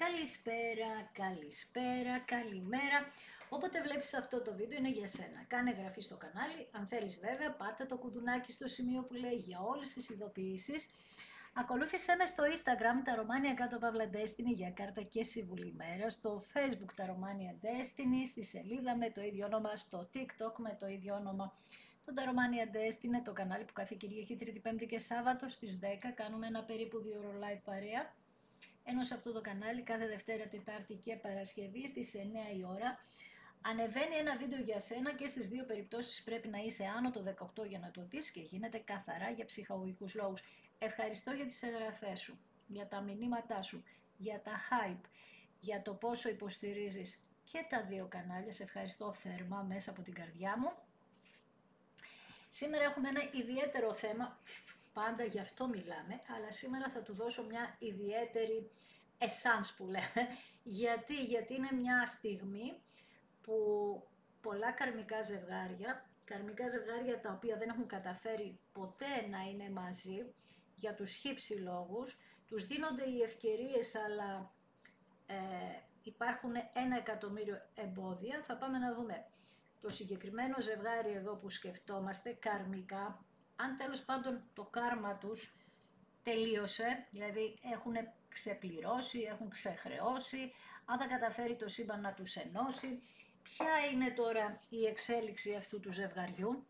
Καλησπέρα, καλησπέρα, καλημέρα. Όποτε βλέπεις αυτό το βίντεο είναι για σένα. Κάνε εγγραφή στο κανάλι, αν θέλεις βέβαια πάτα το κουδουνάκι στο σημείο που λέει για όλες τις ειδοποιήσεις. Ακολούθησέ με στο Instagram τα Romania κάτω παύλα Destiny για κάρτα και συμβουλή ημέρα, στο Facebook τα Romania Destiny, στη σελίδα με το ίδιο όνομα, στο TikTok με το ίδιο όνομα. Το Τα Romania Destiny, το κανάλι που κάθε Κυριακή, Τρίτη, Πέμπτη και Σάββατο στις 10 κάνουμε ένα περίπου 2 ώρο live παρέα. Ενώ σε αυτό το κανάλι κάθε Δευτέρα, Τετάρτη και Παρασκευή στις 9 η ώρα ανεβαίνει ένα βίντεο για σένα και στις δύο περιπτώσεις πρέπει να είσαι άνω το 18 για να το δεις και γίνεται καθαρά για ψυχαγωγικούς λόγους. Ευχαριστώ για τις εγγραφές σου, για τα μηνύματά σου, για τα hype, για το πόσο υποστηρίζεις και τα δύο κανάλια. Σε ευχαριστώ θερμά μέσα από την καρδιά μου. Σήμερα έχουμε ένα ιδιαίτερο θέμα, πάντα γι' αυτό μιλάμε, αλλά σήμερα θα του δώσω μια ιδιαίτερη essence που λέμε. Γιατί είναι μια στιγμή που πολλά καρμικά ζευγάρια τα οποία δεν έχουν καταφέρει ποτέ να είναι μαζί, για τους χύψη λόγους, τους δίνονται οι ευκαιρίες αλλά υπάρχουν 1 εκατομμύριο εμπόδια. Θα πάμε να δούμε το συγκεκριμένο ζευγάρι εδώ που σκεφτόμαστε καρμικά, αν τέλος πάντων το κάρμα τους τελείωσε, δηλαδή έχουν ξεπληρώσει, έχουν ξεχρεώσει, αν θα καταφέρει το σύμπαν να τους ενώσει, ποια είναι τώρα η εξέλιξη αυτού του ζευγαριού,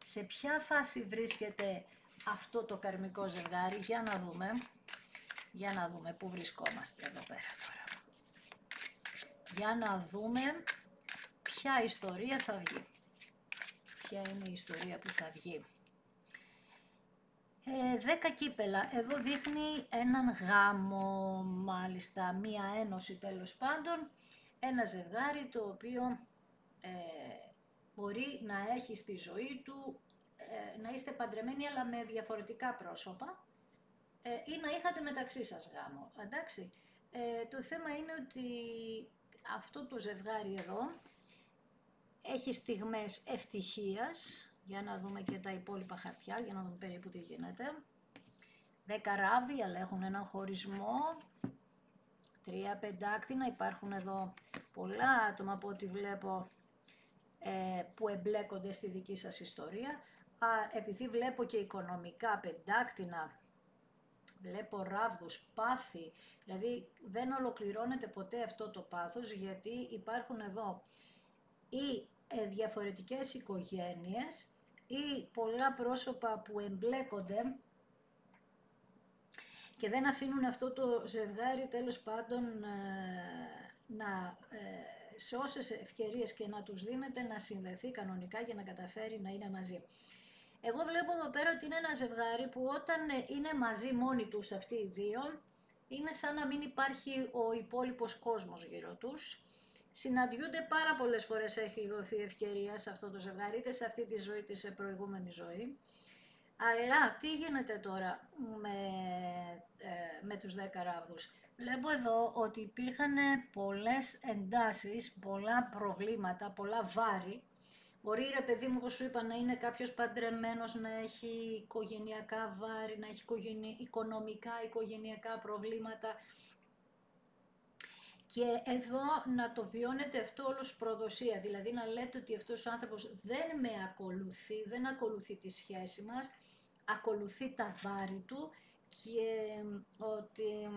σε ποια φάση βρίσκεται αυτό το καρμικό ζευγάρι, για να δούμε πού βρισκόμαστε εδώ πέρα τώρα. Για να δούμε ποια ιστορία θα βγει. Ποια είναι η ιστορία που θα βγει. 10 κύπελα. Εδώ δείχνει έναν γάμο, μάλιστα, μία ένωση τέλος πάντων. Ένα ζευγάρι το οποίο μπορεί να έχει στη ζωή του, να είστε παντρεμένοι αλλά με διαφορετικά πρόσωπα ή να είχατε μεταξύ σας γάμο. Εντάξει. Το θέμα είναι ότι αυτό το ζευγάρι εδώ έχει στιγμές ευτυχίας. Για να δούμε και τα υπόλοιπα χαρτιά, για να δούμε περίπου τι γίνεται. 10 ράβδι, αλλά έχουν έναν χωρισμό. 3 πεντάκτηνα, υπάρχουν εδώ πολλά άτομα από ό,τι βλέπω που εμπλέκονται στη δική σας ιστορία. Επειδή βλέπω και οικονομικά πεντάκτηνα, βλέπω ράβδους, πάθη, δηλαδή δεν ολοκληρώνεται ποτέ αυτό το πάθος, γιατί υπάρχουν εδώ ή διαφορετικές οικογένειες ή πολλά πρόσωπα που εμπλέκονται και δεν αφήνουν αυτό το ζευγάρι τέλος πάντων σε όσες ευκαιρίες και να τους δίνεται να συνδεθεί κανονικά για να καταφέρει να είναι μαζί. Εγώ βλέπω εδώ πέρα ότι είναι ένα ζευγάρι που όταν είναι μαζί μόνοι τους αυτοί οι δύο, είναι σαν να μην υπάρχει ο υπόλοιπος κόσμος γύρω τους. Συναντιούνται πάρα πολλές φορές, έχει δοθεί ευκαιρία σε αυτό το ζευγάρι, είτε σε αυτή τη ζωή είτε σε προηγούμενη ζωή. Αλλά τι γίνεται τώρα με τους 10 ράβδους. Βλέπω εδώ ότι υπήρχαν πολλές εντάσεις, πολλά προβλήματα, πολλά βάρη. Μπορεί, ρε παιδί μου, όπως σου είπα, να είναι κάποιος παντρεμένος, να έχει οικογενειακά βάρη, να έχει οικονομικά, οικογενειακά προβλήματα. Και εδώ να το βιώνετε αυτό όλος προδοσία, δηλαδή να λέτε ότι αυτός ο άνθρωπος δεν με ακολουθεί, δεν ακολουθεί τη σχέση μας, ακολουθεί τα βάρη του και ότι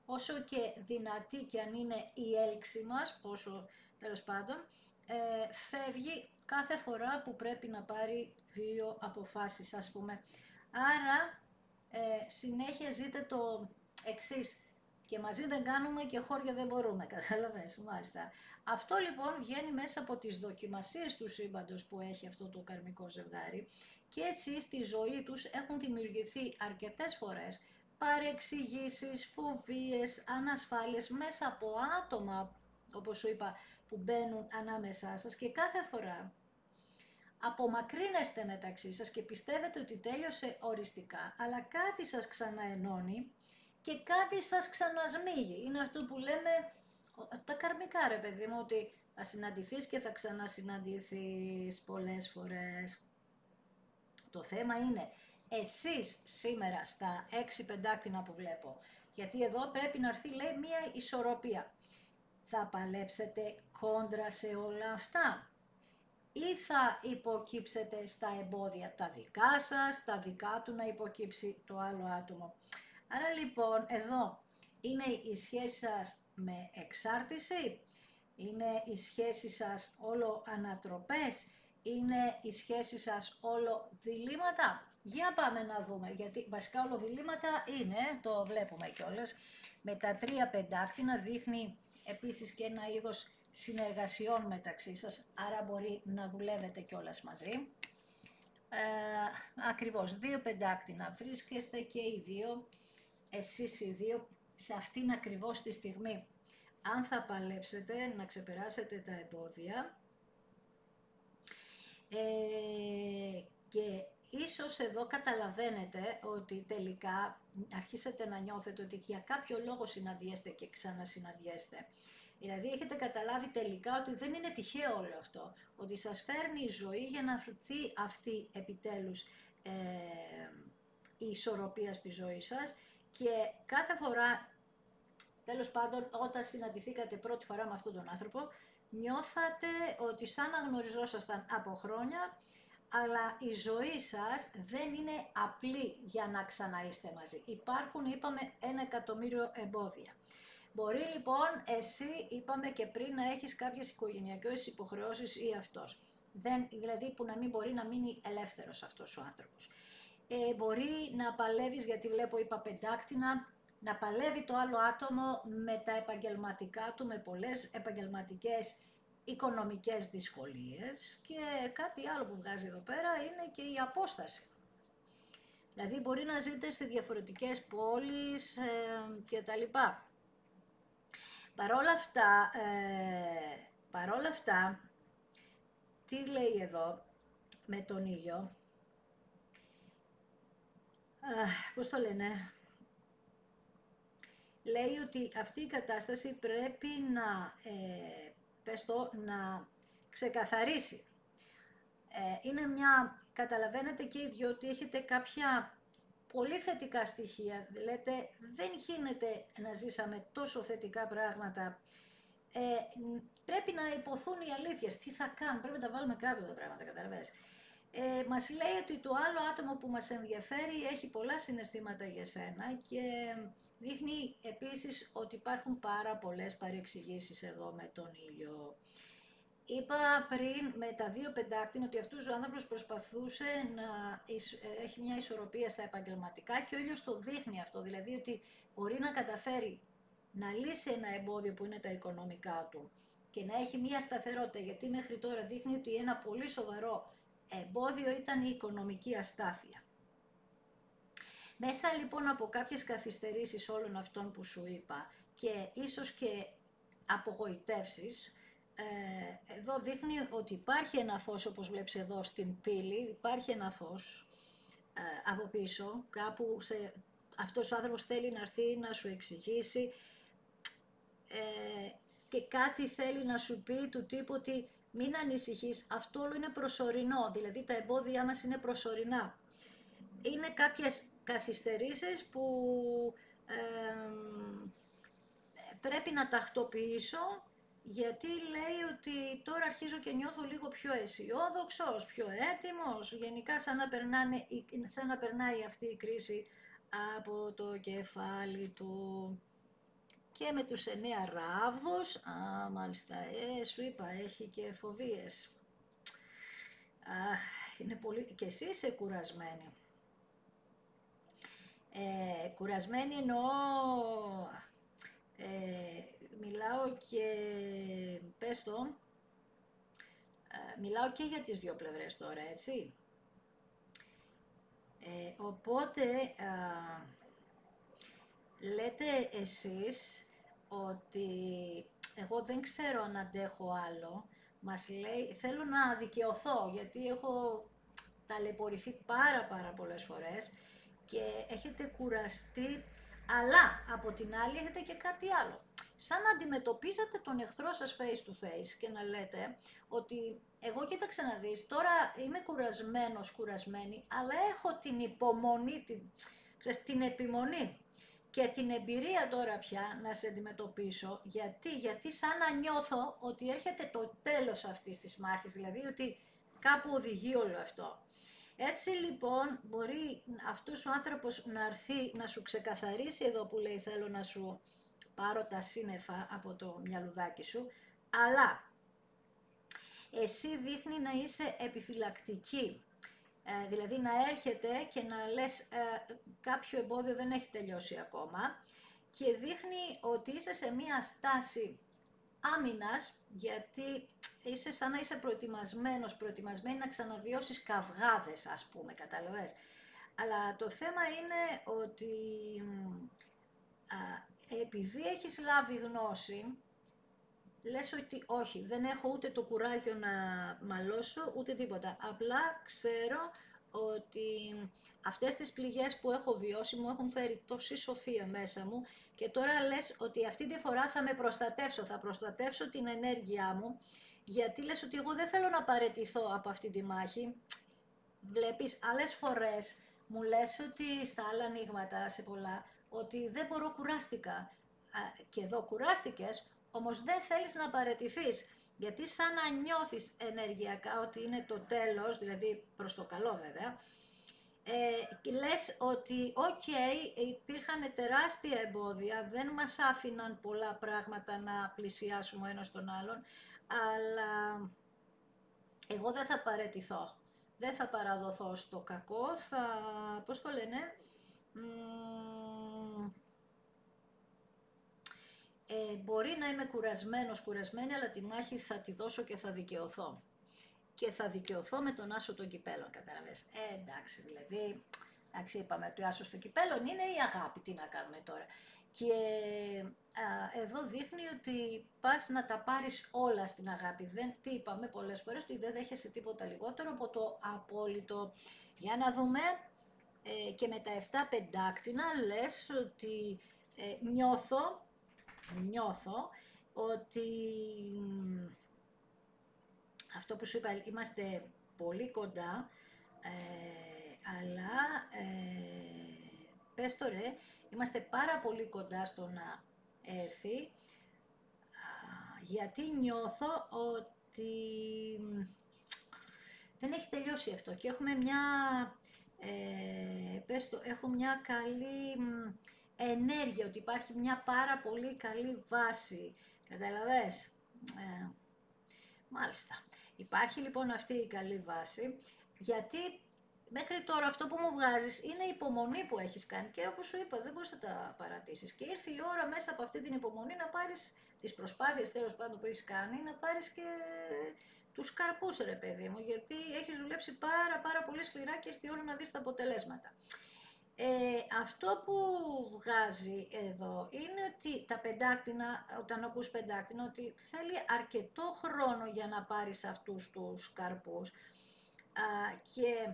όσο και δυνατή και αν είναι η έλξη μας, πόσο τέλος πάντων, φεύγει κάθε φορά που πρέπει να πάρει δύο αποφάσεις, ας πούμε. Άρα συνέχεια ζείτε το εξής. Και μαζί δεν κάνουμε και χώρια δεν μπορούμε, κατάλαβες, μάλιστα. Αυτό λοιπόν βγαίνει μέσα από τις δοκιμασίες του σύμπαντος που έχει αυτό το καρμικό ζευγάρι και έτσι στη ζωή τους έχουν δημιουργηθεί αρκετές φορές παρεξηγήσεις, φοβίες, ανασφάλειες μέσα από άτομα, όπως σου είπα, που μπαίνουν ανάμεσά σας και κάθε φορά απομακρύνεστε μεταξύ σας και πιστεύετε ότι τέλειωσε οριστικά, αλλά κάτι σας ξαναενώνει και κάτι σας ξανασμίγει. Είναι αυτό που λέμε τα καρμικά, ρε παιδί μου, ότι θα συναντηθείς και θα ξανασυναντηθείς πολλές φορές. Το θέμα είναι εσείς σήμερα στα 6 πεντάκτηνα που βλέπω, γιατί εδώ πρέπει να έρθει, λέει, μία ισορροπία. Θα παλέψετε κόντρα σε όλα αυτά ή θα υποκύψετε στα εμπόδια τα δικά σας, τα δικά του να υποκύψει το άλλο άτομο. Άρα λοιπόν εδώ είναι η σχέση σας με εξάρτηση, είναι η σχέση σας όλο ανατροπές, είναι η σχέση σας όλο διλήμματα. Για πάμε να δούμε, γιατί βασικά όλο διλήμματα είναι, το βλέπουμε κιόλας, με τα 3 πεντάκτηνα δείχνει επίσης και ένα είδος συνεργασιών μεταξύ σας, άρα μπορεί να δουλεύετε κιόλας μαζί. Ακριβώς, 2 πεντάκτηνα βρίσκεστε και οι δύο, εσείς οι δύο, σε αυτήν ακριβώς τη στιγμή. Αν θα παλέψετε να ξεπεράσετε τα εμπόδια και ίσως εδώ καταλαβαίνετε ότι τελικά αρχίσετε να νιώθετε ότι για κάποιο λόγο συναντιέστε και ξανασυναντιέστε. Δηλαδή έχετε καταλάβει τελικά ότι δεν είναι τυχαίο όλο αυτό, ότι σας φέρνει η ζωή για να βρεθεί αυτή επιτέλους η ισορροπία στη ζωή σας και κάθε φορά, τέλος πάντων, όταν συναντηθήκατε πρώτη φορά με αυτόν τον άνθρωπο, νιώθατε ότι σαν να γνωριζόσασταν από χρόνια, αλλά η ζωή σας δεν είναι απλή για να ξαναείστε μαζί. Υπάρχουν, είπαμε, 1.000.000 εμπόδια. Μπορεί λοιπόν εσύ, είπαμε και πριν, να έχεις κάποιες οικογενειακές υποχρεώσεις ή αυτός. Δηλαδή που να μην μπορεί να μείνει ελεύθερος αυτός ο άνθρωπος. Μπορεί να παλεύεις, γιατί βλέπω είπα πεντάκτηνα, να παλεύει το άλλο άτομο με τα επαγγελματικά του, με πολλές επαγγελματικές οικονομικές δυσκολίες και κάτι άλλο που βγάζει εδώ πέρα είναι και η απόσταση. Δηλαδή μπορεί να ζείτε σε διαφορετικές πόλεις και τα λοιπά. Παρόλα αυτά, τι λέει εδώ με τον ήλιο, πώς το λένε, λέει ότι αυτή η κατάσταση πρέπει να, να ξεκαθαρίσει. Είναι μια, καταλαβαίνετε και οι δυο ότι έχετε κάποια πολύ θετικά στοιχεία, λέτε δεν γίνεται να ζήσαμε τόσο θετικά πράγματα, πρέπει να υποθούν οι αλήθειες, τι θα κάνουμε, πρέπει να τα βάλουμε κάτω τα πράγματα, καταλαβαίνεις. Μας λέει ότι το άλλο άτομο που μας ενδιαφέρει έχει πολλά συναισθήματα για σένα και δείχνει επίσης ότι υπάρχουν πάρα πολλές παρεξηγήσεις εδώ με τον ήλιο. Είπα πριν με τα 2 πεντάκτηνα ότι αυτός ο άνθρωπος προσπαθούσε να έχει μια ισορροπία στα επαγγελματικά και ο ήλιος το δείχνει αυτό, δηλαδή ότι μπορεί να καταφέρει να λύσει ένα εμπόδιο που είναι τα οικονομικά του και να έχει μια σταθερότητα, γιατί μέχρι τώρα δείχνει ότι ένα πολύ σοβαρό εμπόδιο ήταν η οικονομική αστάθεια. Μέσα λοιπόν από κάποιες καθυστερήσεις όλων αυτών που σου είπα και ίσως και απογοητεύσεις, εδώ δείχνει ότι υπάρχει ένα φως, όπως βλέπεις εδώ στην πύλη, υπάρχει ένα φως από πίσω, κάπου αυτός ο άνθρωπος θέλει να έρθει να σου εξηγήσει και κάτι θέλει να σου πει του τύπου ότι μην ανησυχείς, αυτό όλο είναι προσωρινό, δηλαδή τα εμπόδια μας είναι προσωρινά. Είναι κάποιες καθυστερήσεις που πρέπει να τακτοποιήσω, γιατί λέει ότι τώρα αρχίζω και νιώθω λίγο πιο αισιόδοξος, πιο έτοιμος, γενικά σαν να περνάει αυτή η κρίση από το κεφάλι του. Και με τους 9 ράβδους, μάλιστα, σου είπα, έχει και φοβίες. Είναι πολύ, και εσύ είσαι κουρασμένη. Κουρασμένη εννοώ, μιλάω και, πες το, μιλάω και για τις δύο πλευρές τώρα, έτσι. Οπότε, λέτε εσείς ότι εγώ δεν ξέρω αν αντέχω άλλο, μας λέει, θέλω να δικαιωθώ, γιατί έχω ταλαιπωρηθεί πάρα πολλές φορές και έχετε κουραστεί, αλλά από την άλλη έχετε και κάτι άλλο. σαν να αντιμετωπίζατε τον εχθρό σας face to face και να λέτε ότι εγώ κοίταξε να δεις, τώρα είμαι κουρασμένος, κουρασμένη, αλλά έχω την υπομονή, την επιμονή και την εμπειρία τώρα πια να σε αντιμετωπίσω. Γιατί σαν να νιώθω ότι έρχεται το τέλος αυτής της μάχης, δηλαδή ότι κάπου οδηγεί όλο αυτό. Έτσι λοιπόν μπορεί αυτός ο άνθρωπος να έρθει να σου ξεκαθαρίσει εδώ που λέει θέλω να σου πάρω τα σύννεφα από το μυαλουδάκι σου, αλλά εσύ δείχνει να είσαι επιφυλακτική, δηλαδή να έρχεται και να λες κάποιο εμπόδιο δεν έχει τελειώσει ακόμα και δείχνει ότι είσαι σε μία στάση άμυνας, γιατί είσαι σαν να είσαι προετοιμασμένη να ξαναβιώσεις καυγάδες, ας πούμε, καταλαβες. Αλλά το θέμα είναι ότι επειδή έχεις λάβει γνώση, λες ότι όχι, δεν έχω ούτε το κουράγιο να μαλώσω, ούτε τίποτα. Απλά ξέρω ότι αυτές τις πληγές που έχω βιώσει μου έχουν φέρει τόση σοφία μέσα μου και τώρα λες ότι αυτή τη φορά θα με προστατεύσω, θα προστατεύσω την ενέργειά μου, γιατί λες ότι εγώ δεν θέλω να παραιτηθώ από αυτή τη μάχη. Βλέπεις, άλλες φορές μου λες ότι στα άλλα ανοίγματα, σε πολλά, ότι δεν μπορώ, κουράστηκα. Και εδώ κουράστηκες, όμως δεν θέλεις να παραιτηθείς. Γιατί σαν να νιώθεις ενεργειακά ότι είναι το τέλος, δηλαδή προς το καλό βέβαια, λες ότι υπήρχαν τεράστια εμπόδια, δεν μας άφηναν πολλά πράγματα να πλησιάσουμε ο ένας τον άλλον, αλλά εγώ δεν θα παραιτηθώ. Δεν θα παραδοθώ στο κακό, πώς το λένε, μπορεί να είμαι κουρασμένη, αλλά τη μάχη θα τη δώσω και θα δικαιωθώ. Και θα δικαιωθώ με τον άσο των κυπέλων, κατάλαβες. Εντάξει, δηλαδή, εντάξει, είπαμε ότι ο άσος των κυπέλων είναι η αγάπη, τι να κάνουμε τώρα. Και εδώ δείχνει ότι πας να τα πάρεις όλα στην αγάπη. Τι είπαμε πολλές φορές, ότι δεν δέχεσαι τίποτα λιγότερο από το απόλυτο. Για να δούμε, και με τα 7 πεντάκτηνα λες ότι νιώθω ότι αυτό που σου είπα, είμαστε πολύ κοντά, αλλά πες το ρε, είμαστε πάρα πολύ κοντά στο να έρθει, γιατί νιώθω ότι δεν έχει τελειώσει αυτό και έχουμε έχω μια καλή ενέργεια, ότι υπάρχει μια πάρα πολύ καλή βάση, καταλαβες. Μάλιστα. Υπάρχει λοιπόν αυτή η καλή βάση, γιατί μέχρι τώρα αυτό που μου βγάζεις είναι η υπομονή που έχεις κάνει και όπως σου είπα δεν μπορείς να τα παρατήσεις και ήρθε η ώρα μέσα από αυτή την υπομονή να πάρεις τις προσπάθειες τέλος πάντων που έχεις κάνει, να πάρεις και τους καρπούς ρε παιδί μου, γιατί έχεις δουλέψει πάρα πολύ σκληρά και ήρθε η ώρα να δεις τα αποτελέσματα. Αυτό που βγάζει εδώ είναι ότι τα πεντάκτηνα, όταν ακούς πεντάκτηνα, ότι θέλει αρκετό χρόνο για να πάρεις αυτούς τους καρπούς και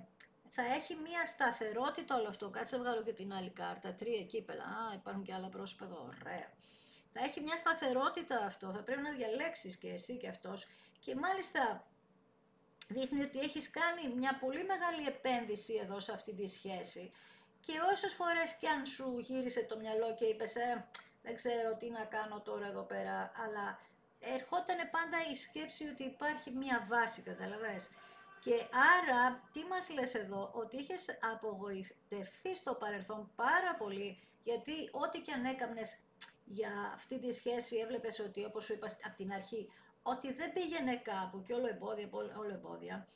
θα έχει μία σταθερότητα όλο αυτό. Κάτσε βγάλω και την άλλη κάρτα, 3 κύπελα, υπάρχουν και άλλα πρόσωπα εδώ, ωραία. Θα έχει μια σταθερότητα αυτό, θα πρέπει να διαλέξεις και εσύ και αυτός και μάλιστα δείχνει ότι έχεις κάνει μια πολύ μεγάλη επένδυση εδώ σε αυτή τη σχέση. Και όσες φορές κι αν σου γύρισε το μυαλό και είπες δεν ξέρω τι να κάνω τώρα εδώ πέρα, αλλά ερχόταν πάντα η σκέψη ότι υπάρχει μία βάση, καταλαβες. Και άρα, τι μας λες εδώ, ότι είχες απογοητευτεί στο παρελθόν πάρα πολύ, γιατί ό,τι κι αν έκαμνες για αυτή τη σχέση έβλεπες ότι, όπως σου είπα από την αρχή, ότι δεν πήγαινε κάπου και όλο εμπόδια.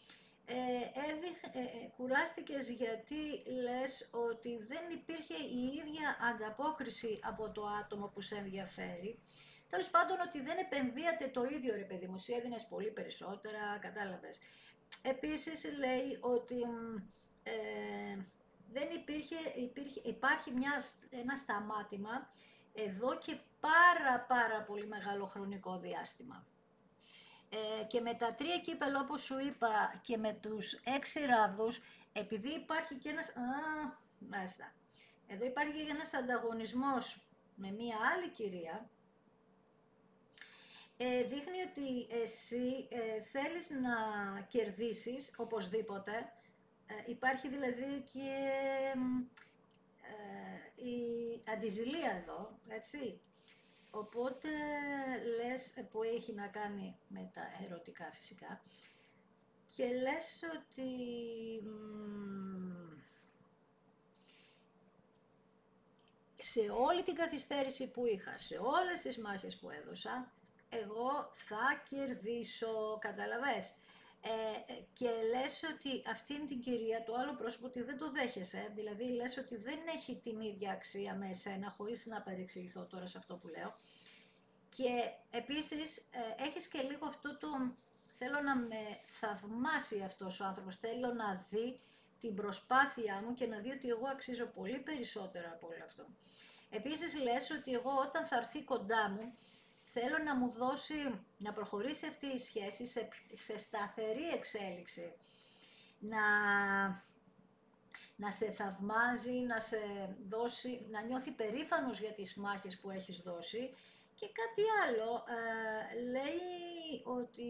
Κουράστηκες γιατί λες ότι δεν υπήρχε η ίδια ανταπόκριση από το άτομο που σε ενδιαφέρει. Τέλος πάντων ότι δεν επενδύατε το ίδιο ρε παιδί μου, έδινες πολύ περισσότερα, κατάλαβες. Επίσης λέει ότι δεν υπάρχει ένα σταμάτημα εδώ και πάρα πολύ μεγάλο χρονικό διάστημα. Και με τα 3 κύπελα όπως σου είπα και με τους 6 ράβδους, επειδή υπάρχει και ένας, μάλιστα, εδώ υπάρχει και ένας ανταγωνισμός με μία άλλη κυρία, Δείχνει ότι εσύ θέλεις να κερδίσεις οπωσδήποτε. Υπάρχει δηλαδή και η αντιζηλία εδώ, έτσι. Οπότε λες, που έχει να κάνει με τα ερωτικά φυσικά, και λες ότι σε όλη την καθυστέρηση που είχα, σε όλες τις μάχες που έδωσα, εγώ θα κερδίσω, καταλαβες. Και λες ότι αυτήν την κυρία, το άλλο πρόσωπο, ότι δεν το δέχεσαι, δηλαδή λες ότι δεν έχει την ίδια αξία με εσένα, χωρίς να παρεξηγηθώ τώρα σε αυτό που λέω. Και επίσης έχεις και λίγο αυτό το, θέλω να με θαυμάσει αυτός ο άνθρωπος, θέλω να δει την προσπάθειά μου και να δει ότι εγώ αξίζω πολύ περισσότερα από όλο αυτό. Επίσης λες ότι εγώ όταν θα έρθει κοντά μου, θέλω να μου δώσει, να προχωρήσει αυτή η σχέση σε σταθερή εξέλιξη, να σε θαυμάζει, να σε δώσει, να νιώθει περήφανος για τις μάχες που έχεις δώσει. Και κάτι άλλο, λέει ότι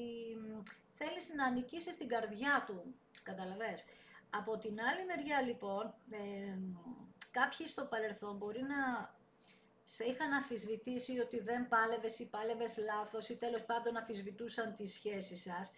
θέλεις να νικήσεις την καρδιά του, καταλαβες. Από την άλλη μεριά λοιπόν, κάποιοι στο παρελθόν μπορεί να σε είχαν αμφισβητήσει ότι δεν πάλευες ή πάλευες λάθος ή τέλος πάντων αμφισβητούσαν τη σχέση σας,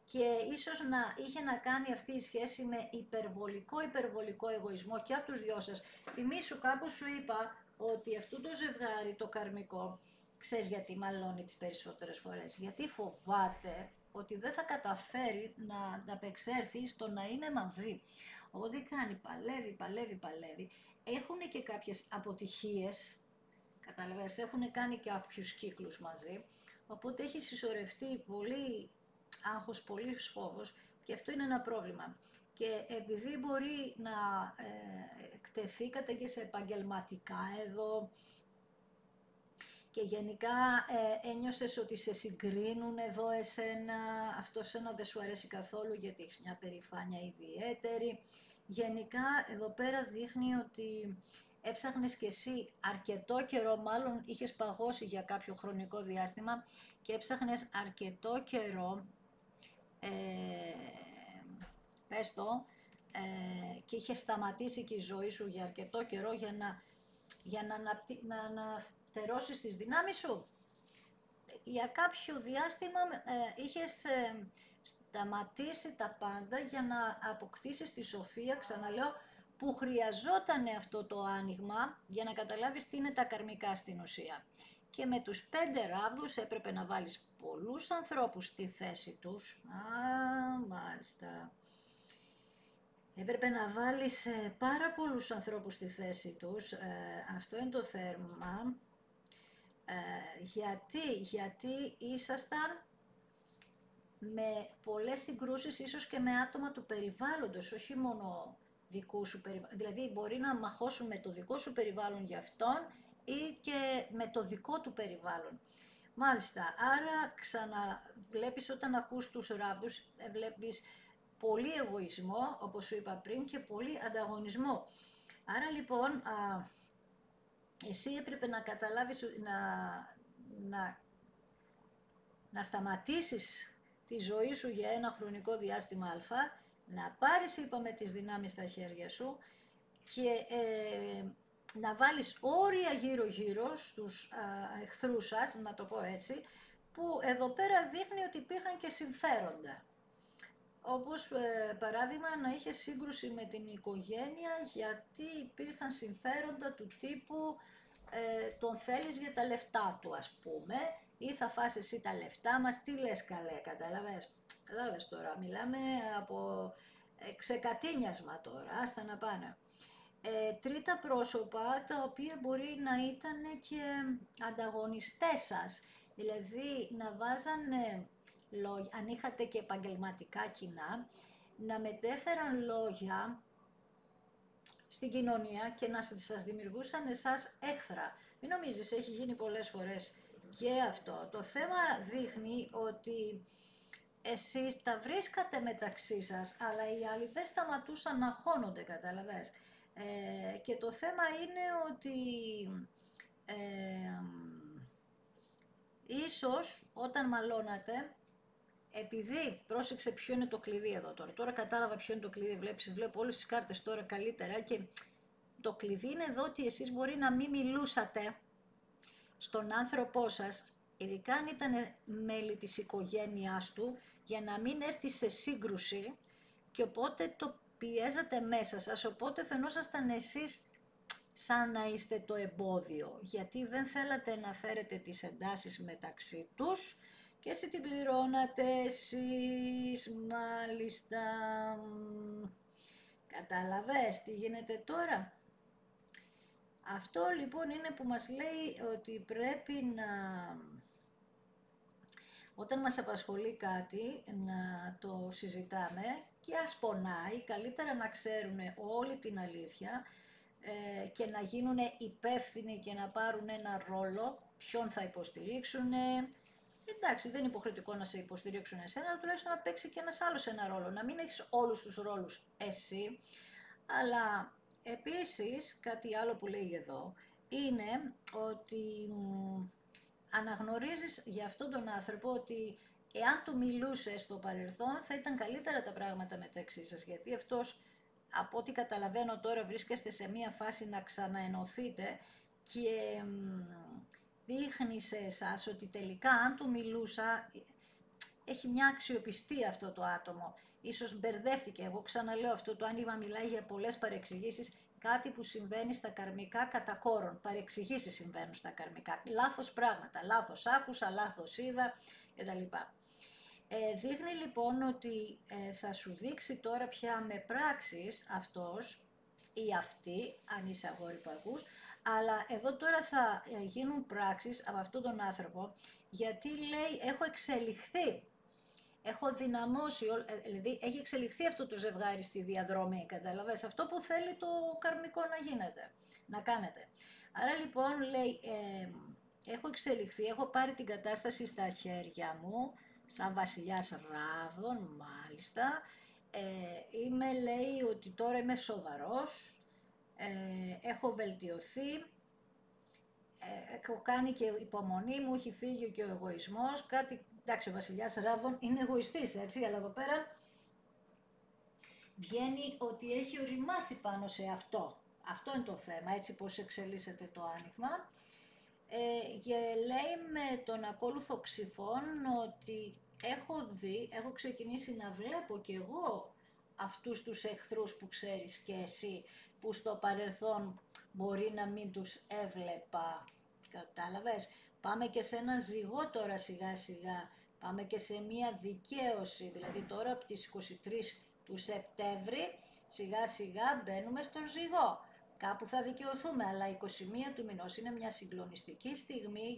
και ίσως να είχε να κάνει αυτή η σχέση με υπερβολικό εγωισμό και από τους δυο σας. Θυμήσου, κάπου σου είπα ότι αυτό το ζευγάρι, το καρμικό, ξέρεις γιατί μαλώνει τις περισσότερες φορές? Γιατί φοβάται ότι δεν θα καταφέρει να ανταπεξέλθει στο να είναι μαζί. Οπότε κάνει, παλεύει. Έχουν και κάποιες αποτυχίες, καταλαβαίνεις, έχουν κάνει και κάποιους κύκλους μαζί, οπότε έχει συσσωρευτεί πολύ άγχος, πολύ φόβος, και αυτό είναι ένα πρόβλημα. Και επειδή μπορεί να εκτεθήκατε και σε επαγγελματικά εδώ, και γενικά ένιωσες ότι σε συγκρίνουν εδώ εσένα, αυτό σένα δεν σου αρέσει καθόλου γιατί έχεις μια περηφάνεια ιδιαίτερη. Γενικά εδώ πέρα δείχνει ότι έψαχνες κι εσύ αρκετό καιρό, μάλλον είχες παγώσει για κάποιο χρονικό διάστημα και έψαχνες αρκετό καιρό, πες το, και είχε σταματήσει και η ζωή σου για αρκετό καιρό για να αναφτερώσεις τις δυνάμεις σου. Για κάποιο διάστημα είχες σταματήσει τα πάντα για να αποκτήσεις τη σοφία, ξαναλέω, που χρειαζόταν αυτό το άνοιγμα για να καταλάβεις τι είναι τα καρμικά στην ουσία. Και με τους 5 ράβδους έπρεπε να βάλεις πολλούς ανθρώπους στη θέση τους. Μάλιστα. Έπρεπε να βάλεις πάρα πολλούς ανθρώπους στη θέση τους. Αυτό είναι το θέμα. Γιατί ήσασταν με πολλές συγκρούσεις, ίσως και με άτομα του περιβάλλοντος, όχι μόνο δικού σου περιβάλλον. Δηλαδή μπορεί να μαχώσουν με το δικό σου περιβάλλον για αυτόν ή και με το δικό του περιβάλλον. Μάλιστα, άρα ξαναβλέπεις, όταν ακούς τους ράβδους, βλέπεις πολύ εγωισμό, όπως σου είπα πριν, και πολύ ανταγωνισμό. Άρα λοιπόν, εσύ έπρεπε να καταλάβεις, να σταματήσεις τη ζωή σου για ένα χρονικό διάστημα αλφα, να πάρεις, είπαμε, τις δυνάμεις στα χέρια σου και να βάλεις όρια γύρω-γύρω στους εχθρούς σας, να το πω έτσι, που εδώ πέρα δείχνει ότι υπήρχαν και συμφέροντα. Όπως παράδειγμα να είχε σύγκρουση με την οικογένεια γιατί υπήρχαν συμφέροντα του τύπου τον θέλεις για τα λεφτά του, ας πούμε, ή θα φας εσύ τα λεφτά μας, τι λες καλέ, κατάλαβες τώρα, μιλάμε από ξεκατίνιασμα τώρα, άστα να πάνε. Τρίτα πρόσωπα, τα οποία μπορεί να ήταν και ανταγωνιστές σας, δηλαδή να βάζανε λόγια, αν είχατε και επαγγελματικά κοινά, να μετέφεραν λόγια στην κοινωνία και να σας δημιουργούσαν εσάς έχθρα. Μην νομίζεις, έχει γίνει πολλές φορές και αυτό. Το θέμα δείχνει ότι εσείς τα βρίσκατε μεταξύ σας, αλλά οι άλλοι δεν σταματούσαν να χώνονται, καταλαβες. Και το θέμα είναι ότι ίσως όταν μαλώνατε, επειδή, πρόσεξε ποιο είναι το κλειδί εδώ τώρα. Τώρα κατάλαβα ποιο είναι το κλειδί, βλέπω όλες τις κάρτες τώρα καλύτερα και το κλειδί είναι εδώ ότι εσείς μπορεί να μην μιλούσατε στον άνθρωπό σας, ειδικά αν ήταν μέλη της οικογένειάς του, για να μην έρθει σε σύγκρουση και οπότε το πιέζατε μέσα σας, οπότε φαινόσασταν εσείς σαν να είστε το εμπόδιο, γιατί δεν θέλατε να φέρετε τις εντάσεις μεταξύ τους και έτσι την πληρώνατε εσείς, μάλιστα. Κατάλαβες τι γίνεται τώρα? Αυτό λοιπόν είναι που μας λέει ότι πρέπει να, όταν μας απασχολεί κάτι, να το συζητάμε και ας πονάει, καλύτερα να ξέρουν όλη την αλήθεια και να γίνουν υπεύθυνοι και να πάρουν ένα ρόλο, ποιον θα υποστηρίξουν. Εντάξει, δεν είναι υποχρεωτικό να σε υποστηρίξουν εσένα, αλλά τουλάχιστον να παίξει και ένας άλλος ένα ρόλο, να μην έχεις όλους τους ρόλους εσύ, αλλά επίσης κάτι άλλο που λέει εδώ είναι ότι αναγνωρίζεις για αυτόν τον άνθρωπο ότι εάν του μιλούσε στο παρελθόν θα ήταν καλύτερα τα πράγματα μεταξύ σας, γιατί αυτός, από ό,τι καταλαβαίνω τώρα, βρίσκεστε σε μία φάση να ξαναενωθείτε και δείχνει σε εσάς ότι τελικά αν του μιλούσα, έχει μια αξιοπιστία αυτό το άτομο. Ίσως μπερδεύτηκε, εγώ ξαναλέω αυτό το άνοιγμα μιλάει για πολλές παρεξηγήσεις, κάτι που συμβαίνει στα καρμικά κατά κόρον, παρεξηγήσεις συμβαίνουν στα καρμικά, λάθος πράγματα, λάθος άκουσα, λάθος είδα κτλ. Δείχνει λοιπόν ότι θα σου δείξει τώρα πια με πράξεις αυτός ή αυτή, αν είσαι αγόρι που ακούς, αλλά εδώ τώρα θα γίνουν πράξεις από αυτόν τον άνθρωπο, γιατί λέει έχω εξελιχθεί, έχω δυναμώσει, δηλαδή έχει εξελιχθεί αυτό το ζευγάρι στη διαδρομή, καταλαβες, αυτό που θέλει το καρμικό να γίνεται, να κάνετε. Άρα λοιπόν λέει έχω εξελιχθεί, έχω πάρει την κατάσταση στα χέρια μου, σαν βασιλιάς ράβδων μάλιστα, είμαι, λέει, ότι τώρα είμαι σοβαρός, έχω βελτιωθεί, έχω κάνει και υπομονή, μου έχει φύγει και ο εγωισμός, κάτι, εντάξει, ο βασιλιάς ράβδων είναι εγωιστής, έτσι, αλλά εδώ πέρα βγαίνει ότι έχει οριμάσει πάνω σε αυτό. Αυτό είναι το θέμα, έτσι πως εξελίσσεται το άνοιγμα. Και λέει με τον ακόλουθο Ξυφών ότι έχω ξεκινήσει να βλέπω κι εγώ αυτούς τους εχθρούς που ξέρεις και εσύ, που στο παρελθόν μπορεί να μην τους έβλεπα. Κατάλαβες, πάμε και σε ένα ζυγό τώρα σιγά σιγά, πάμε και σε μία δικαίωση, δηλαδή τώρα από τις 23 του Σεπτέμβρη σιγά σιγά μπαίνουμε στον ζυγό. Κάπου θα δικαιωθούμε, αλλά 21 του μηνός είναι μια συγκλονιστική στιγμή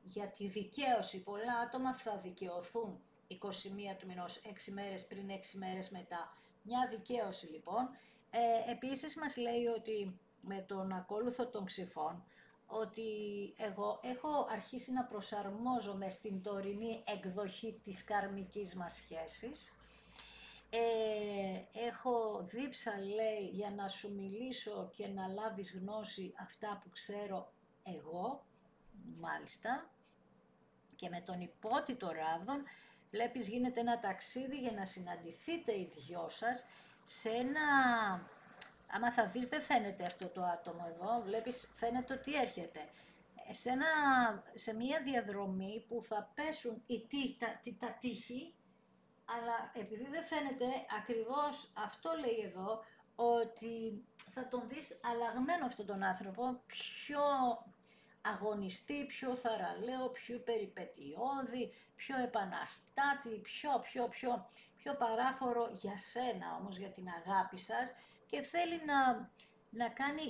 για τη δικαίωση. Πολλά άτομα θα δικαιωθούν 21 του μηνός, 6 μέρες πριν, 6 μέρες μετά. Μια δικαίωση λοιπόν. Επίσης μας λέει ότι με τον ακόλουθο των Ξυφών, ότι εγώ έχω αρχίσει να προσαρμόζομαι στην τωρινή εκδοχή της καρμικής μας σχέσης. Έχω δίψα, λέει, για να σου μιλήσω και να λάβεις γνώση αυτά που ξέρω εγώ, μάλιστα, και με τον υπότιτο ράβδον βλέπεις γίνεται ένα ταξίδι για να συναντηθείτε οι δυο σας σε ένα, άμα θα δεις δεν φαίνεται αυτό το άτομο εδώ, βλέπεις φαίνεται ότι έρχεται, σε μια διαδρομή που θα πέσουν τα τείχη, αλλά επειδή δεν φαίνεται ακριβώς αυτό λέει εδώ, ότι θα τον δεις αλλαγμένο αυτόν τον άνθρωπο, πιο αγωνιστή, πιο θαραλέο, πιο περιπετειώδη, πιο επαναστάτη, πιο παράφορο για σένα όμως, για την αγάπη σας, και θέλει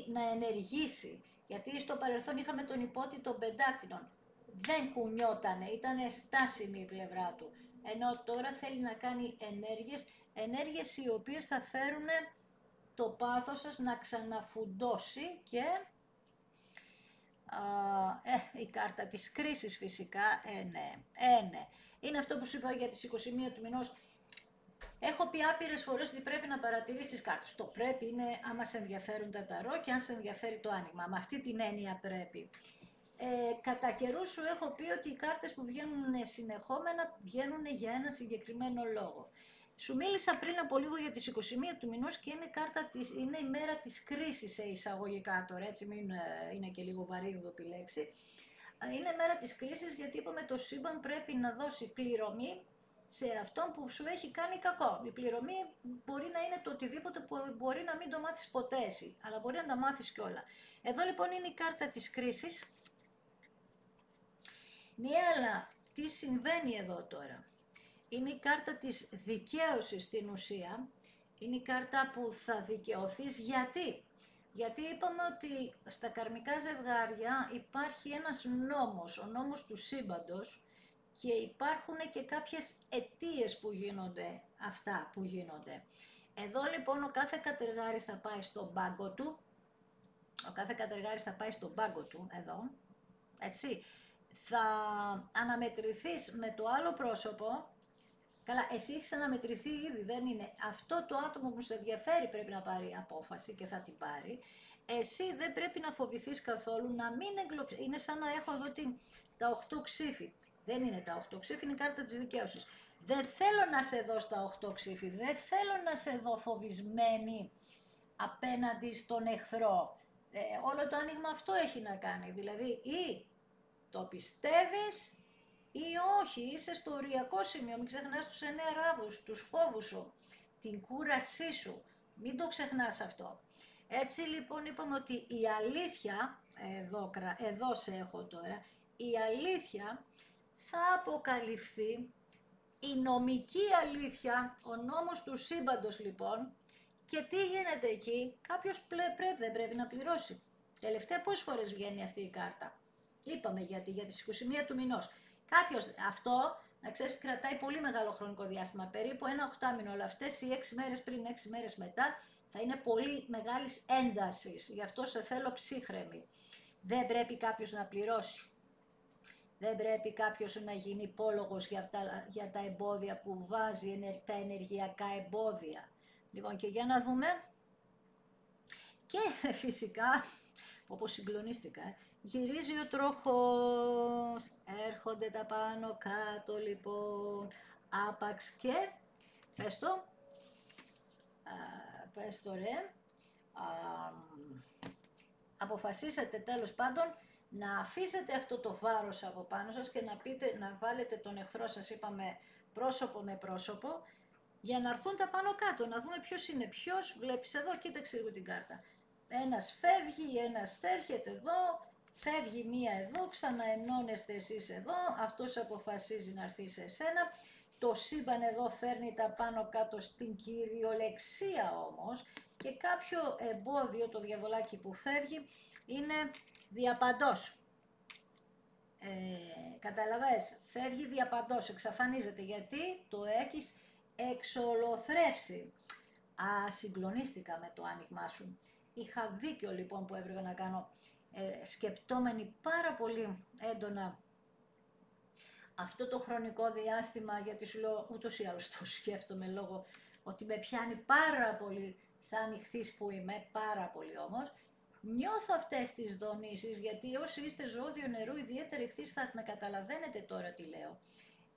να ενεργήσει, γιατί στο παρελθόν είχαμε τον υπότιτο πεντάκτηνον, δεν κουνιότανε, ήταν στάσιμη η πλευρά του. Ενώ τώρα θέλει να κάνει ενέργειες οι οποίες θα φέρουν το πάθος σας να ξαναφουντώσει και η κάρτα της κρίσης φυσικά, ναι. Είναι αυτό που σου είπα για τις 21 του μηνός. Έχω πει άπειρες φορές ότι πρέπει να παρατηρήσεις τις κάρτες. Το πρέπει είναι άμα σε ενδιαφέρουν τα ταρό και αν σε ενδιαφέρει το άνοιγμα. Με αυτή την έννοια πρέπει. Κατά καιρούς σου έχω πει ότι οι κάρτες που βγαίνουν συνεχόμενα βγαίνουν για ένα συγκεκριμένο λόγο. Σου μίλησα πριν από λίγο για τις 21 του μηνός και είναι η μέρα της κρίσης σε εισαγωγικά τώρα, έτσι μην είναι και λίγο βαρύγδοπη λέξη. Είναι μέρα της κρίσης γιατί είπαμε το σύμπαν πρέπει να δώσει πληρωμή σε αυτόν που σου έχει κάνει κακό. Η πληρωμή μπορεί να είναι το οτιδήποτε που μπορεί να μην το μάθεις ποτέ εσύ, αλλά μπορεί να τα μάθεις κιόλα. Εδώ λοιπόν είναι η κάρτα της κρίσης. Ναι, αλλά τι συμβαίνει εδώ τώρα? Είναι η κάρτα της δικαίωσης στην ουσία. Είναι η κάρτα που θα δικαιωθείς. Γιατί? Γιατί είπαμε ότι στα καρμικά ζευγάρια υπάρχει ένας νόμος, ο νόμος του σύμπαντος, και υπάρχουν και κάποιες αιτίες που γίνονται αυτά που γίνονται. Εδώ λοιπόν ο κάθε κατεργάρης θα πάει στον πάγκο του, εδώ, έτσι, θα αναμετρηθείς με το άλλο πρόσωπο. Καλά, εσύ έχεις αναμετρηθεί ήδη, δεν είναι. Αυτό το άτομο που σε ενδιαφέρει πρέπει να πάρει απόφαση και θα την πάρει. Εσύ δεν πρέπει να φοβηθείς καθόλου, να μην εγκλωβιστείς. Είναι σαν να έχω εδώ τα 8 ξύφη. Δεν είναι τα 8 ξύφη, είναι η κάρτα της δικαίωσης. Δεν θέλω να σε δω στα 8 ξύφη, δεν θέλω να σε δω φοβισμένη απέναντι στον εχθρό. Όλο το άνοιγμα αυτό έχει να κάνει. Δηλαδή, ή το πιστεύεις ή όχι, είσαι στο οριακό σημείο, μην ξεχνάς τους 9 ράδους, τους φόβους σου, την κούρασή σου, μην το ξεχνάς αυτό. Έτσι λοιπόν είπαμε ότι η αλήθεια, εδώ σε έχω τώρα, η αλήθεια θα αποκαλυφθεί, η νομική αλήθεια, ο νόμος του σύμπαντος λοιπόν, και τι γίνεται εκεί? Κάποιος δεν πρέπει να πληρώσει. Τελευταία πόσες φορές βγαίνει αυτή η κάρτα? Είπαμε γιατί, για τις 21 του μηνός. Κάποιος, αυτό, να ξέρεις, κρατάει πολύ μεγάλο χρονικό διάστημα, περίπου ένα 8μηνο, αλλά αυτές οι 6 μέρες πριν, 6 μέρες μετά, θα είναι πολύ μεγάλης έντασης. Γι' αυτό σε θέλω ψύχρεμη. Δεν πρέπει κάποιος να πληρώσει. Δεν πρέπει κάποιος να γίνει υπόλογος για τα εμπόδια που βάζει, τα ενεργειακά εμπόδια. Λοιπόν, και για να δούμε. Και φυσικά, όπως συγκλονίστηκα, γυρίζει ο τροχός, έρχονται τα πάνω κάτω λοιπόν, άπαξ και, πες το ρε, αποφασίσατε τέλος πάντων να αφήσετε αυτό το βάρος από πάνω σας και να βάλετε τον εχθρό σας, είπαμε, πρόσωπο με πρόσωπο, για να έρθουν τα πάνω κάτω, να δούμε ποιος είναι ποιος. Βλέπεις εδώ, κοίταξε λίγο την κάρτα. Ένας φεύγει, ένας έρχεται εδώ, φεύγει μία εδώ, ξαναενώνεστε εσείς εδώ, αυτός αποφασίζει να έρθει σε εσένα. Το σύμπαν εδώ φέρνει τα πάνω κάτω στην κυριολεξία όμως, και κάποιο εμπόδιο, το διαβολάκι που φεύγει, είναι διαπαντός. Καταλαβες, φεύγει διαπαντός, εξαφανίζεται, γιατί το έχεις εξολοθρεύσει. Συγκλονίστηκα με το άνοιγμά σου. Είχα δίκιο λοιπόν που έπρεπε να κάνω, σκεπτόμενοι πάρα πολύ έντονα αυτό το χρονικό διάστημα, γιατί σου λέω ούτως ή άλλως το σκέφτομαι λόγω ότι με πιάνει πάρα πολύ σαν ηχθής που είμαι, πάρα πολύ όμως. Νιώθω αυτές τις δονήσεις, γιατί όσοι είστε ζώδιο νερού, ιδιαίτερα ηχθείς, θα με καταλαβαίνετε τώρα τι λέω.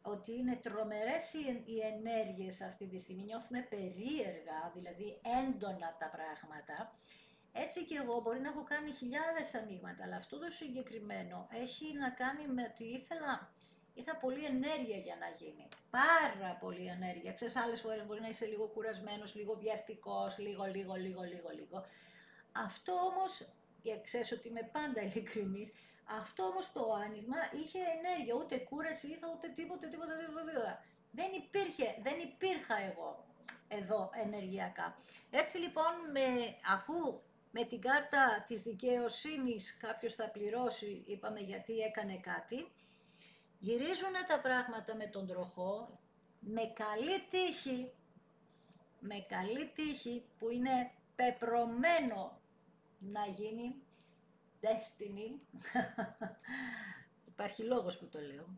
Ότι είναι τρομερές οι ενέργειες αυτή τη στιγμή, νιώθουμε περίεργα, δηλαδή έντονα τα πράγματα. Έτσι και εγώ μπορεί να έχω κάνει χιλιάδες ανοίγματα, αλλά αυτό το συγκεκριμένο έχει να κάνει με ότι είχα πολλή ενέργεια για να γίνει. Πάρα πολλή ενέργεια. Ξέρεις, άλλες φορές μπορεί να είσαι λίγο κουρασμένος, λίγο βιαστικός, λίγο. Αυτό όμως, και ξέρεις ότι είμαι πάντα ειλικρινής, αυτό όμως το άνοιγμα είχε ενέργεια, ούτε κούραση είχα, ούτε τίποτα. Δεν υπήρχα εγώ εδώ ενεργειακά. Έτσι λοιπόν, αφού με την κάρτα της δικαιοσύνης κάποιος θα πληρώσει, είπαμε γιατί έκανε κάτι, γυρίζουν τα πράγματα με τον τροχό, με καλή τύχη που είναι πεπρωμένο να γίνει destiny, υπάρχει λόγος που το λέω,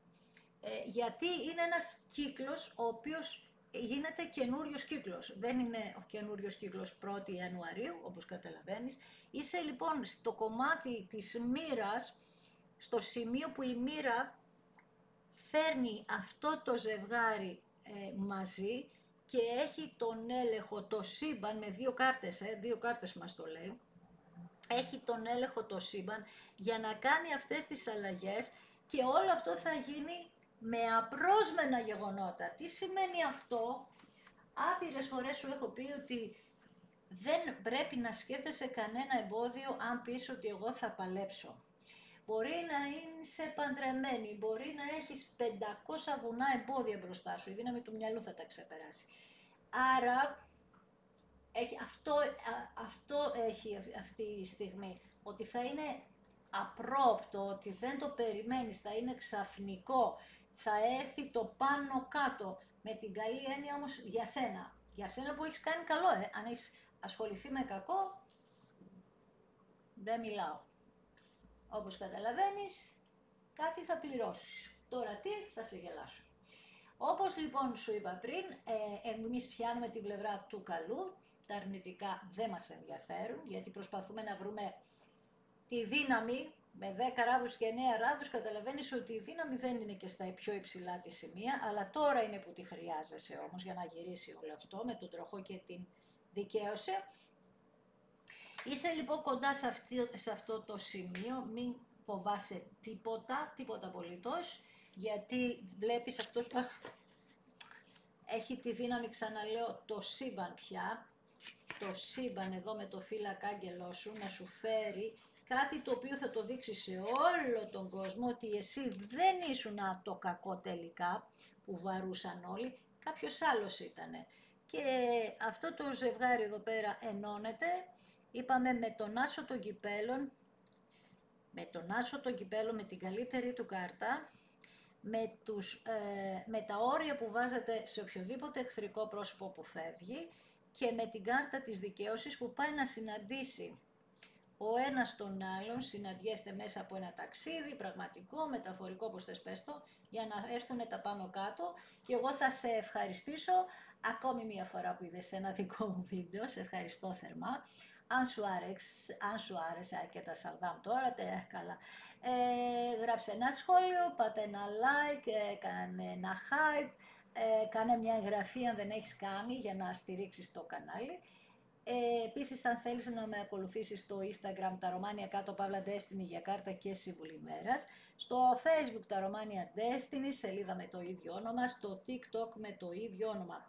γιατί είναι ένας κύκλος ο οποίος γίνεται καινούριος κύκλος. Δεν είναι ο καινούριος κύκλος 1η Ιανουαρίου, όπως καταλαβαίνεις. Είσαι λοιπόν στο κομμάτι της μοίρας στο σημείο που η μοίρα φέρνει αυτό το ζευγάρι μαζί και έχει τον έλεγχο, το σύμπαν με δύο κάρτες μας το λέει, έχει τον έλεγχο το σύμπαν για να κάνει αυτές τις αλλαγές και όλο αυτό θα γίνει με απρόσμενα γεγονότα. Τι σημαίνει αυτό? Άπειρες φορές σου έχω πει ότι δεν πρέπει να σκέφτεσαι κανένα εμπόδιο αν πεις ότι εγώ θα παλέψω. Μπορεί να είσαι παντρεμένη, μπορεί να έχεις 500 βουνά εμπόδια μπροστά σου, η δύναμη του μυαλού θα τα ξεπεράσει. Άρα αυτό έχει αυτή η στιγμή, ότι θα είναι απρόπτο, ότι δεν το περιμένεις, θα είναι ξαφνικό, θα έρθει το πάνω κάτω, με την καλή έννοια όμως για σένα που έχεις κάνει καλό, αν έχεις ασχοληθεί με κακό, δεν μιλάω. Όπως καταλαβαίνεις, κάτι θα πληρώσεις. Τώρα τι, θα σε γελάσω. Όπως λοιπόν σου είπα πριν, εμείς πιάνουμε την πλευρά του καλού, τα αρνητικά δεν μας ενδιαφέρουν, γιατί προσπαθούμε να βρούμε τη δύναμη, με 10 ράδους και 9 ράδους καταλαβαίνεις ότι η δύναμη δεν είναι και στα πιο υψηλά τη σημεία, αλλά τώρα είναι που τη χρειάζεσαι όμως για να γυρίσει όλο αυτό με τον τροχό και την δικαίωση. Είσαι λοιπόν κοντά σε αυτό το σημείο, μην φοβάσαι τίποτα απολύτως, γιατί βλέπεις αυτός έχει τη δύναμη, ξαναλέω, το σύμπαν πια, το σύμπαν εδώ με το φύλακα άγγελό σου να σου φέρει κάτι το οποίο θα το δείξει σε όλο τον κόσμο ότι εσύ δεν ήσουν το κακό τελικά που βαρούσαν όλοι, κάποιος άλλος ήτανε. Και αυτό το ζευγάρι εδώ πέρα ενώνεται, είπαμε με τον άσο των κυπέλων, με την καλύτερη του κάρτα, με τα όρια που βάζετε σε οποιοδήποτε εχθρικό πρόσωπο που φεύγει και με την κάρτα της δικαίωσης που πάει να συναντήσει ο ένας τον άλλον, συναντιέστε μέσα από ένα ταξίδι, πραγματικό, μεταφορικό, όπως θες πες το, για να έρθουν τα πάνω κάτω και εγώ θα σε ευχαριστήσω ακόμη μια φορά που είδες ένα δικό μου βίντεο, σε ευχαριστώ θερμά. Αν σου άρεσε και τα Σαρδάμ τώρα, καλά. Γράψε ένα σχόλιο, πάτε ένα like, κάνε ένα hype, κάνε μια εγγραφή αν δεν έχεις κάνει για να στηρίξεις το κανάλι. Επίσης, αν θέλεις να με ακολουθήσεις στο Instagram, τα Ρωμάνια κάτω Παύλα Destiny για κάρτα και συμβουλή μέρας, στο Facebook τα Ρωμάνια Destiny, σελίδα με το ίδιο όνομα, στο TikTok με το ίδιο όνομα.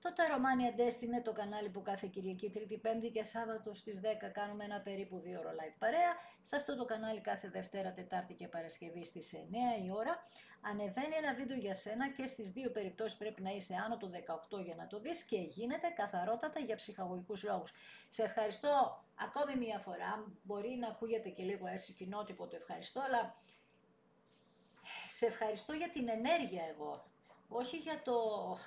Το Τα Ρωμάνια Destiny είναι το κανάλι που κάθε Κυριακή, Τρίτη, Πέμπτη και Σάββατο στις 10 κάνουμε ένα περίπου 2 ώρο live παρέα. Σε αυτό το κανάλι κάθε Δευτέρα, Τετάρτη και Παρασκευή στις 9 η ώρα ανεβαίνει ένα βίντεο για σένα και στις δύο περιπτώσεις πρέπει να είσαι άνω το 18 για να το δεις και γίνεται καθαρότατα για ψυχαγωγικούς λόγους. Σε ευχαριστώ ακόμη μια φορά, μπορεί να ακούγεται και λίγο έτσι κοινότυπο το ευχαριστώ, αλλά σε ευχαριστώ για την ενέργεια εγώ. Όχι για το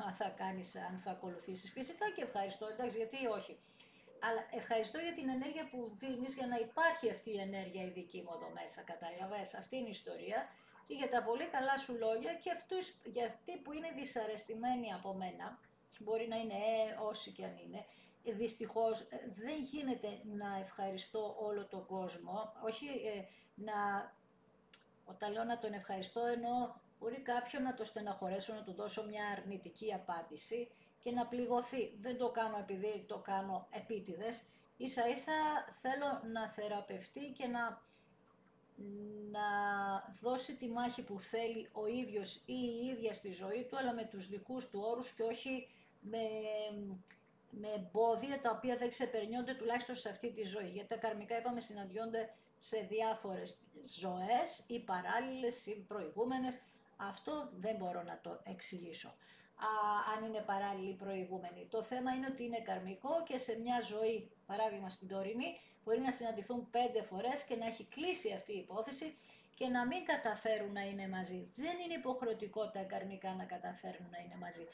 αν θα κάνεις, αν θα ακολουθήσεις. Φυσικά και ευχαριστώ, εντάξει, γιατί όχι. Αλλά ευχαριστώ για την ενέργεια που δίνεις για να υπάρχει αυτή η ενέργεια η δική μου εδώ μέσα, κατάλαβες. Αυτή είναι η ιστορία και για τα πολύ καλά σου λόγια και για αυτοί που είναι δυσαρεστημένοι από μένα, μπορεί να είναι όσοι και αν είναι, δυστυχώς δεν γίνεται να ευχαριστώ όλο τον κόσμο, όχι όταν λέω να τον ευχαριστώ εννοώ μπορεί κάποιον να το στεναχωρέσω, να του δώσω μια αρνητική απάντηση και να πληγωθεί. Δεν το κάνω επειδή το κάνω επίτηδες. Ίσα ίσα θέλω να θεραπευτεί και να δώσει τη μάχη που θέλει ο ίδιος ή η ίδια στη ζωή του, αλλά με τους δικούς του όρους και όχι με εμπόδια τα οποία δεν ξεπερνιόνται τουλάχιστον σε αυτή τη ζωή. Γιατί τα καρμικά, είπαμε, συναντιόνται σε διάφορες ζωές ή παράλληλες ή προηγούμενες. Αυτό δεν μπορώ να το εξηγήσω, αν είναι παράλληλη ή προηγούμενη. Το θέμα είναι ότι είναι καρμικό και σε μια ζωή, παράδειγμα στην τωρινή, μπορεί να συναντηθούν 5 φορές και να έχει κλείσει αυτή η υπόθεση και να μην καταφέρουν να είναι μαζί. Δεν είναι υποχρεωτικό τα καρμικά να καταφέρουν να είναι μαζί.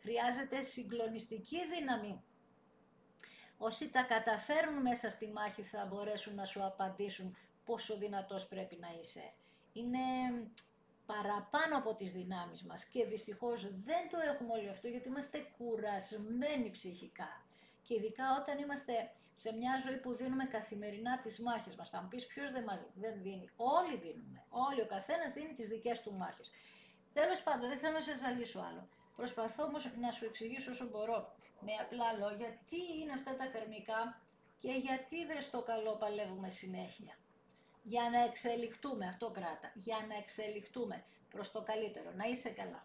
Χρειάζεται συγκλονιστική δύναμη. Όσοι τα καταφέρουν μέσα στη μάχη θα μπορέσουν να σου απαντήσουν πόσο δυνατός πρέπει να είσαι. Είναι παραπάνω από τις δυνάμεις μας και δυστυχώς δεν το έχουμε όλοι αυτό γιατί είμαστε κουρασμένοι ψυχικά. Και ειδικά όταν είμαστε σε μια ζωή που δίνουμε καθημερινά τις μάχες μας. Θα μου πεις ποιος δεν δίνει. Όλοι δίνουμε. Όλοι, ο καθένας δίνει τις δικές του μάχες. Τέλος πάντων, δεν θέλω να σε ζαλίσω άλλο. Προσπαθώ όμως να σου εξηγήσω όσο μπορώ με απλά λόγια τι είναι αυτά τα καρμικά και γιατί βρες το καλό παλεύουμε συνέχεια. Για να εξελιχτούμε, αυτό κράτα, για να εξελιχτούμε προς το καλύτερο. Να είσαι καλά.